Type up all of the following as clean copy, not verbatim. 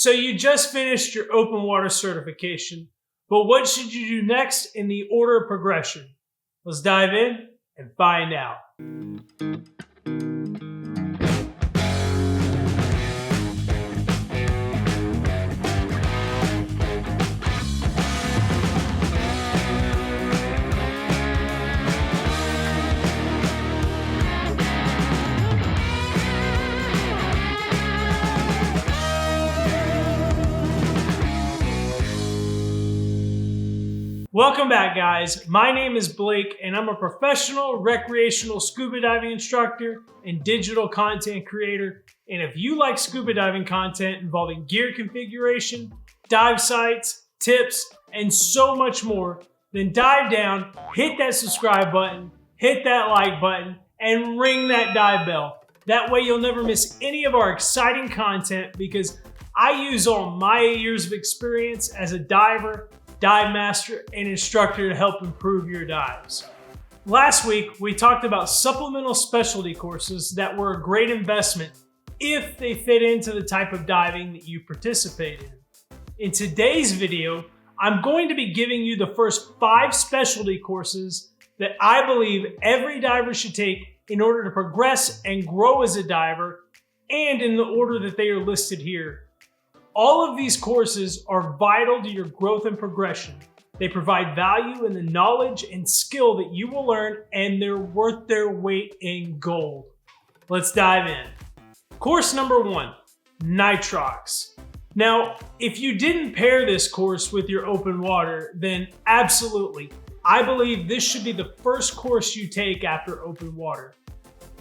So you just finished your open water certification, but what should you do next in the order of progression? Let's dive in and find out. Welcome back, guys. My name is Blake and I'm a professional recreational scuba diving instructor and digital content creator. And if you like scuba diving content involving gear configuration, dive sites, tips, and so much more, then dive down, hit that subscribe button, hit that like button, and ring that dive bell. That way you'll never miss any of our exciting content because I use all my years of experience as a diver, dive master, and instructor to help improve your dives. Last week, we talked about supplemental specialty courses that were a great investment if they fit into the type of diving that you participate in. In today's video, I'm going to be giving you the first 5 specialty courses that I believe every diver should take in order to progress and grow as a diver, and in the order that they are listed here. All of these courses are vital to your growth and progression. They provide value in the knowledge and skill that you will learn, and they're worth their weight in gold. Let's dive in. Course number 1, nitrox. Now, if you didn't pair this course with your open water, then absolutely, I believe this should be the first course you take after open water.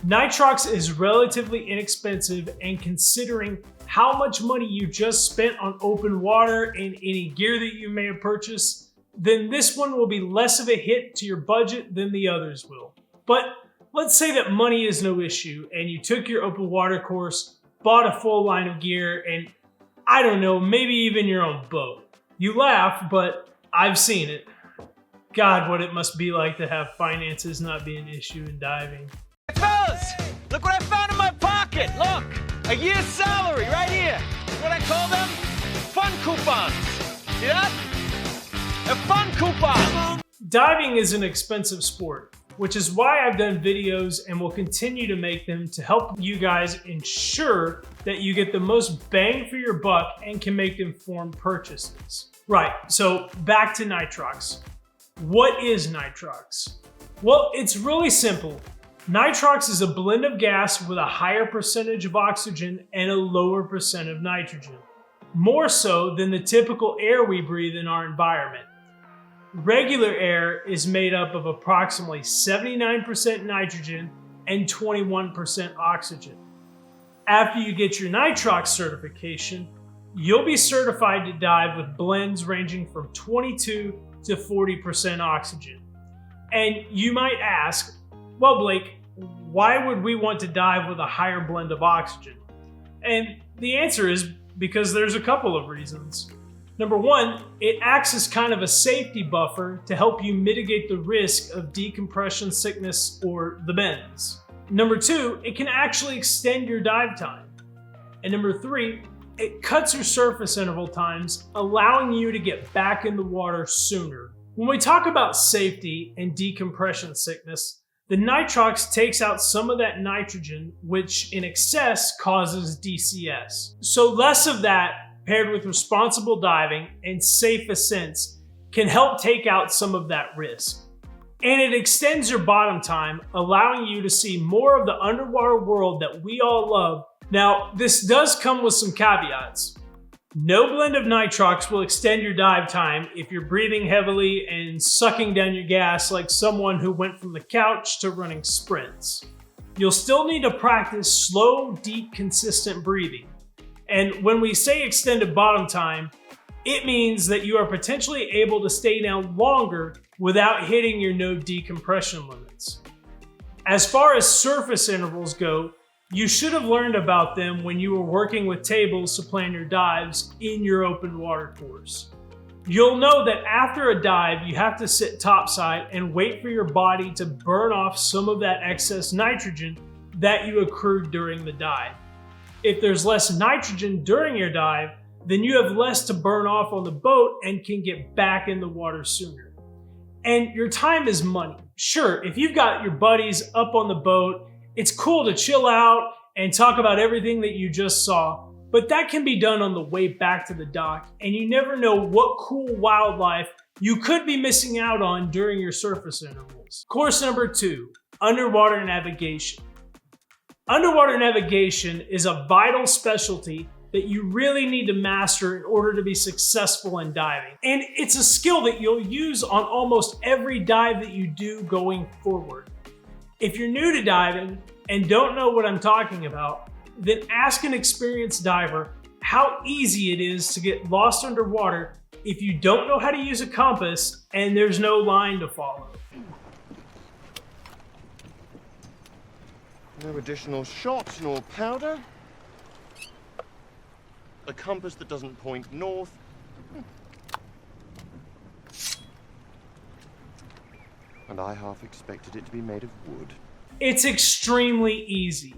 Nitrox is relatively inexpensive, and considering how much money you just spent on open water and any gear that you may have purchased, then this one will be less of a hit to your budget than the others will. But let's say that money is no issue and you took your open water course, bought a full line of gear, and I don't know, maybe even your own boat. You laugh, but I've seen it. God, what it must be like to have finances not be an issue in diving. Hey fellas, look what I found in my pocket. Look, a year's salary right here. What I call them? Fun coupons. See that? A fun coupon. Diving is an expensive sport, which is why I've done videos and will continue to make them to help you guys ensure that you get the most bang for your buck and can make informed purchases. Right, so back to nitrox. What is nitrox? Well, it's really simple. Nitrox is a blend of gas with a higher percentage of oxygen and a lower percent of nitrogen, more so than the typical air we breathe in our environment. Regular air is made up of approximately 79% nitrogen and 21% oxygen. After you get your nitrox certification, you'll be certified to dive with blends ranging from 22 to 40% oxygen. And you might ask, well, Blake, why would we want to dive with a higher blend of oxygen? And the answer is because there's a couple of reasons. Number 1, it acts as kind of a safety buffer to help you mitigate the risk of decompression sickness or the bends. Number 2, it can actually extend your dive time. And number 3, it cuts your surface interval times, allowing you to get back in the water sooner. When we talk about safety and decompression sickness, the nitrox takes out some of that nitrogen, which in excess causes DCS. So less of that, paired with responsible diving and safe ascents, can help take out some of that risk. And it extends your bottom time, allowing you to see more of the underwater world that we all love. Now, this does come with some caveats. No blend of nitrox will extend your dive time if you're breathing heavily and sucking down your gas like someone who went from the couch to running sprints. You'll still need to practice slow, deep, consistent breathing. And when we say extended bottom time, it means that you are potentially able to stay down longer without hitting your no decompression limits. As far as surface intervals go, you should have learned about them when you were working with tables to plan your dives in your open water course. You'll know that after a dive, you have to sit topside and wait for your body to burn off some of that excess nitrogen that you accrued during the dive. If there's less nitrogen during your dive, then you have less to burn off on the boat and can get back in the water sooner. And your time is money. Sure, if you've got your buddies up on the boat, it's cool to chill out and talk about everything that you just saw, but that can be done on the way back to the dock, and you never know what cool wildlife you could be missing out on during your surface intervals. Course number 2, underwater navigation. Underwater navigation is a vital specialty that you really need to master in order to be successful in diving. And it's a skill that you'll use on almost every dive that you do going forward. If you're new to diving and don't know what I'm talking about, then ask an experienced diver how easy it is to get lost underwater if you don't know how to use a compass and there's no line to follow. No additional shot nor powder. A compass that doesn't point north. And I half expected it to be made of wood. It's extremely easy.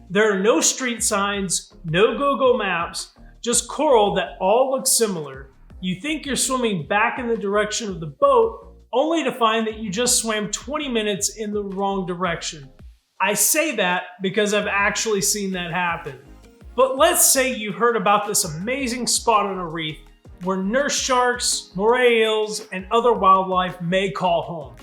There are no street signs, no Google Maps, just coral that all look similar. You think you're swimming back in the direction of the boat, only to find that you just swam 20 minutes in the wrong direction. I say that because I've actually seen that happen. But let's say you heard about this amazing spot on a reef where nurse sharks, moray eels, and other wildlife may call home.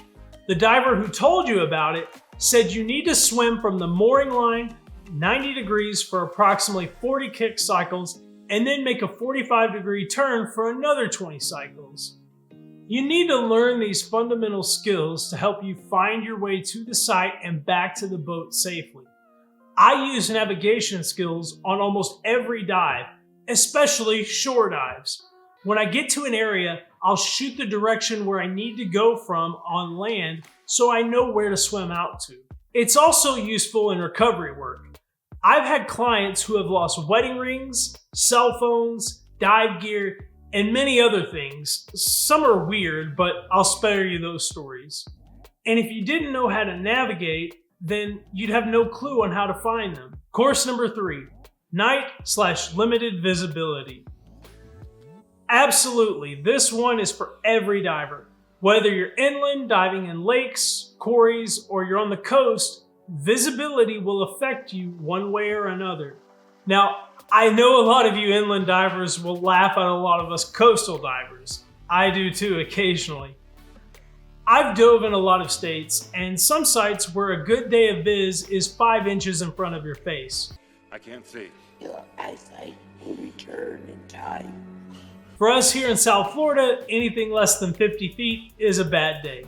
The diver who told you about it said you need to swim from the mooring line 90 degrees for approximately 40 kick cycles and then make a 45-degree turn for another 20 cycles. You need to learn these fundamental skills to help you find your way to the site and back to the boat safely. I use navigation skills on almost every dive, especially shore dives. When I get to an area, I'll shoot the direction where I need to go from on land so I know where to swim out to. It's also useful in recovery work. I've had clients who have lost wedding rings, cell phones, dive gear, and many other things. Some are weird, but I'll spare you those stories. And if you didn't know how to navigate, then you'd have no clue on how to find them. Course number 3, night/limited visibility. Absolutely, this one is for every diver. Whether you're inland, diving in lakes, quarries, or you're on the coast, visibility will affect you one way or another. Now, I know a lot of you inland divers will laugh at a lot of us coastal divers. I do too, occasionally. I've dove in a lot of states, and some sites where a good day of viz is 5 inches in front of your face. I can't see. Your eyesight will return in time. For us here in South Florida, anything less than 50 feet is a bad day.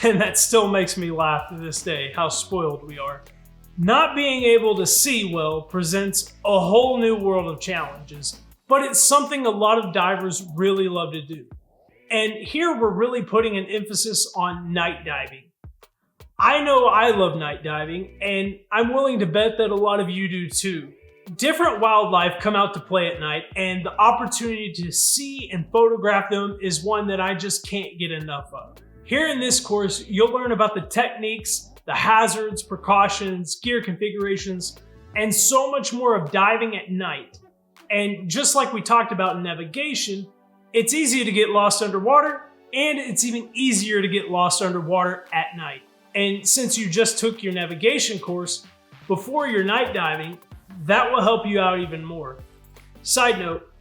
And that still makes me laugh to this day, how spoiled we are. Not being able to see well presents a whole new world of challenges, but it's something a lot of divers really love to do. And here we're really putting an emphasis on night diving. I know I love night diving, and I'm willing to bet that a lot of you do too. Different wildlife come out to play at night, and the opportunity to see and photograph them is one that I just can't get enough of. Here in this course, you'll learn about the techniques, the hazards, precautions, gear configurations, and so much more of diving at night. And just like we talked about in navigation, it's easy to get lost underwater, and it's even easier to get lost underwater at night. And since you just took your navigation course before your night diving, that will help you out even more. Side note,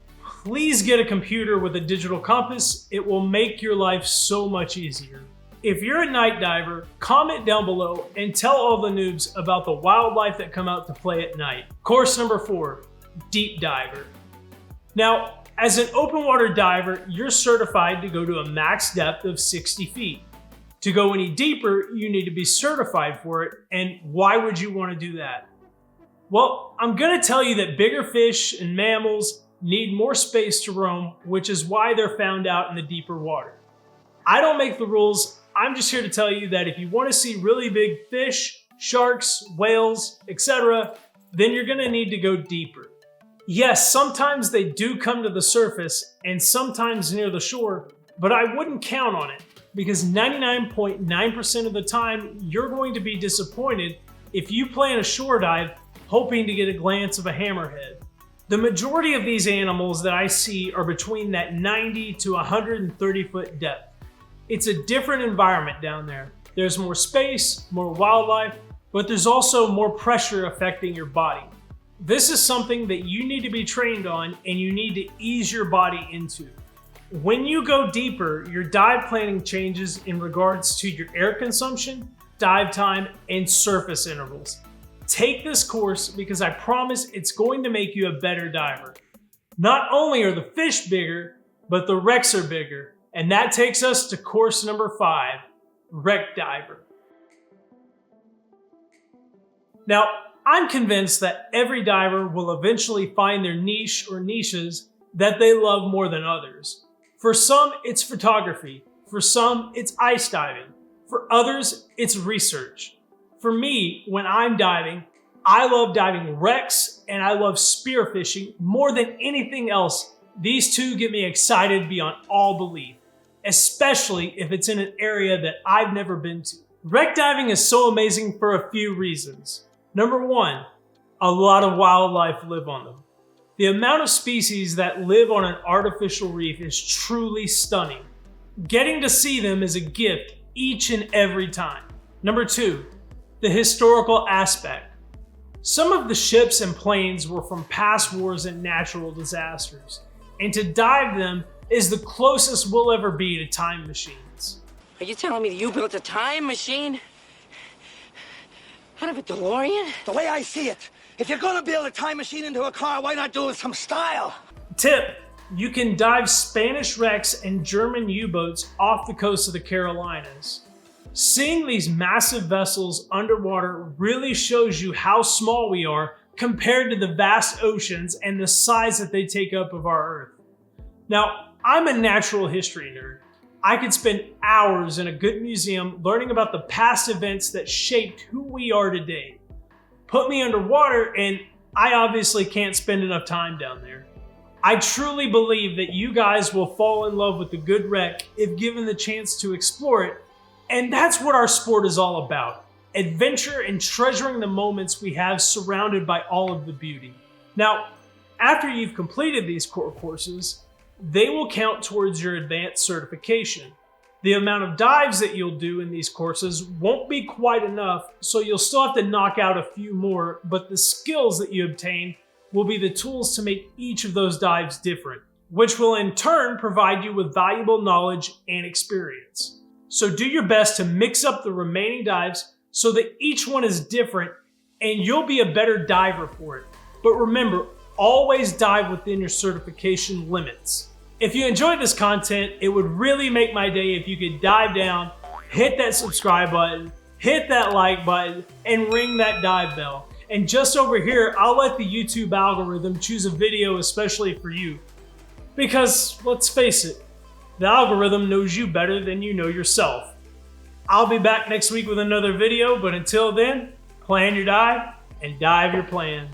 please get a computer with a digital compass. It will make your life so much easier. If you're a night diver, comment down below and tell all the noobs about the wildlife that come out to play at night. Course number 4, deep diver. Now, as an open water diver, you're certified to go to a max depth of 60 feet. To go any deeper, you need to be certified for it. And why would you want to do that? Well, I'm going to tell you that bigger fish and mammals need more space to roam, which is why they're found out in the deeper water. I don't make the rules. I'm just here to tell you that if you want to see really big fish, sharks, whales, etc., then you're going to need to go deeper. Yes, sometimes they do come to the surface and sometimes near the shore, but I wouldn't count on it because 99.9% of the time you're going to be disappointed if you plan a shore dive hoping to get a glance of a hammerhead. The majority of these animals that I see are between that 90 to 130 foot depth. It's a different environment down there. There's more space, more wildlife, but there's also more pressure affecting your body. This is something that you need to be trained on and you need to ease your body into. When you go deeper, your dive planning changes in regards to your air consumption, dive time, and surface intervals. Take this course because I promise it's going to make you a better diver. Not only are the fish bigger, but the wrecks are bigger. And that takes us to course number 5, Wreck Diver. Now, I'm convinced that every diver will eventually find their niche or niches that they love more than others. For some, it's photography. For some, it's ice diving. For others, it's research. For me, when I'm diving, I love diving wrecks and I love spearfishing more than anything else. These two get me excited beyond all belief, especially if it's in an area that I've never been to. Wreck diving is so amazing for a few reasons. Number 1, a lot of wildlife live on them. The amount of species that live on an artificial reef is truly stunning. Getting to see them is a gift each and every time. Number 2, the historical aspect. Some of the ships and planes were from past wars and natural disasters, and to dive them is the closest we'll ever be to time machines. Are you telling me that you built a time machine? Out of a DeLorean? The way I see it, if you're gonna build a time machine into a car, why not do it with some style? Tip, you can dive Spanish wrecks and German U-boats off the coast of the Carolinas. Seeing these massive vessels underwater really shows you how small we are compared to the vast oceans and the size that they take up of our Earth. Now, I'm a natural history nerd. I could spend hours in a good museum learning about the past events that shaped who we are today. Put me underwater and I obviously can't spend enough time down there. I truly believe that you guys will fall in love with the good wreck if given the chance to explore it, and that's what our sport is all about. Adventure and treasuring the moments we have surrounded by all of the beauty. Now, after you've completed these core courses, they will count towards your advanced certification. The amount of dives that you'll do in these courses won't be quite enough, so you'll still have to knock out a few more, but the skills that you obtain will be the tools to make each of those dives different, which will in turn provide you with valuable knowledge and experience. So do your best to mix up the remaining dives so that each one is different and you'll be a better diver for it. But remember, always dive within your certification limits. If you enjoyed this content, it would really make my day if you could dive down, hit that subscribe button, hit that like button, and ring that dive bell. And just over here, I'll let the YouTube algorithm choose a video especially for you. Because let's face it, the algorithm knows you better than you know yourself. I'll be back next week with another video, but until then, plan your dive and dive your plan.